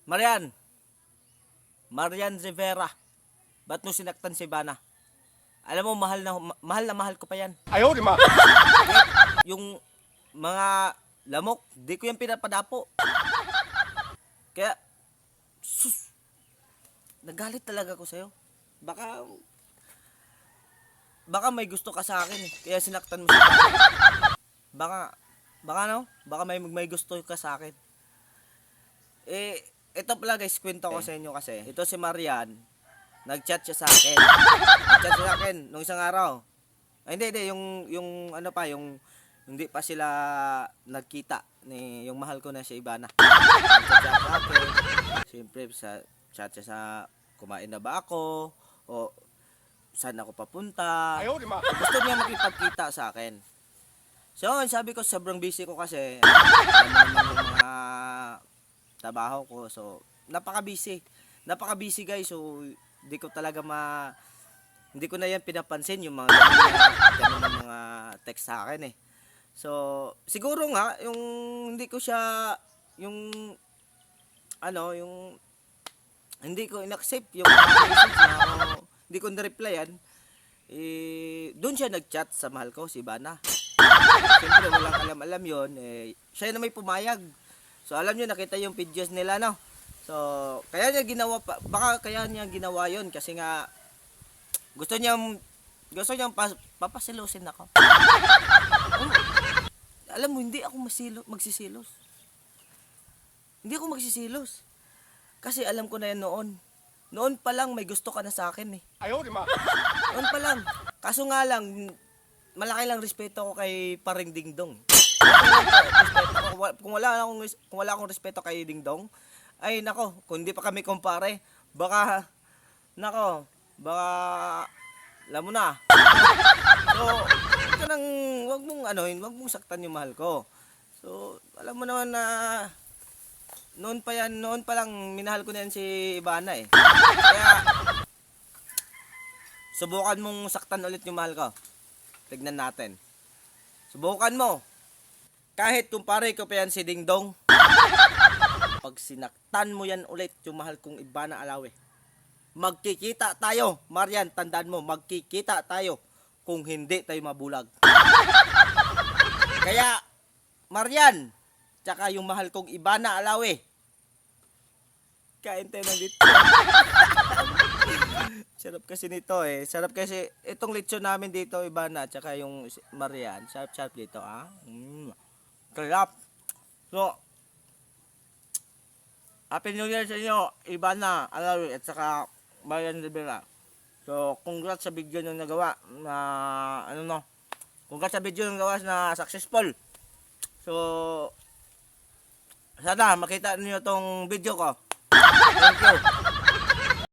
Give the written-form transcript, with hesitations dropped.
Marian. Marian Rivera. Ba't mo sinaktan si Ivana? Alam mo, mahal ko pa yan. Ayaw, di ma. Yung mga lamok, di ko yan pinapadapo. Kaya, sus, nagalit talaga ako sa'yo. Baka may gusto ka sa akin eh. Kaya sinaktan mo si Ivana. Baka may gusto ka sa akin. Eh, ito pala guys, kwento ko sa inyo kasi. Ito si Marian, nag-chat siya sa akin. Nag-chat siya sa akin nung isang araw. Ay, hindi, yung ano pa, yung hindi pa sila nagkita ni yung mahal ko na si Ivana. Nag-chat siya sa akin. Siyempre, sa chat siya sa kumain na ba ako, o saan ako papunta. Ayaw, di ma. Gusto niya makipagkita sa akin. So, sabi ko, sobrang busy ko kasi. Alam mo naman yung mga trabaho ko. So, napaka-busy. Napaka-busy guys. So, hindi ko na yan pinapansin yung mga ganun na mga text sa akin eh. So, siguro nga, yung hindi ko siya, hindi ko in-accept yung message niya o hindi ko na-replyan. Doon siya nag-chat sa mahal ko, si Ivana. Siyempre, walang alam yun. Siya na may pumayag. So, alam nyo, nakita yung videos nila, no? So, kaya niya ginawa, baka kaya niya ginawa yun kasi nga, gusto niyang papasilusin ako. Alam mo, hindi ako magsisilos. Hindi ako magsisilos. Kasi alam ko na yan noon. Noon pa lang may gusto ka na sa akin eh. Ayaw, di ma. Noon pa lang. Kaso nga lang, malaki lang respeto ko kay Paring Dingdong. Kung wala akong respeto kay Dingdong, ay nako, kung hindi pa kami kumpare, baka alam mo na. So, wag mong saktan yung mahal ko. So, alam mo naman na noon pa lang minahal ko na yan si Ivana eh. Kaya subukan mong saktan ulit yung mahal ko. Tignan natin. Subukan mo. Kahit kumpare ko pa yan si Dingdong. Pag sinaktan mo yan ulit yung mahal kong Ivana Alawi, magkikita tayo. Marian, tandaan mo, magkikita tayo kung hindi tayo mabulag. Kaya, Marian, tsaka yung mahal kong Ivana Alawi, kain tayo ng dito. Sarap kasi nito eh. Sarap kasi itong lechon namin dito, Ivana, tsaka yung Marian. Sarap dito, ah. Sarap. So, Happy New Year sa inyo, Ivana Alawi, at saka Marian Rivera. So, congrats sa video nyo nagawa na, congrats sa video nyo nagawa na successful. So, sana makita niyo tong video ko. Thank you.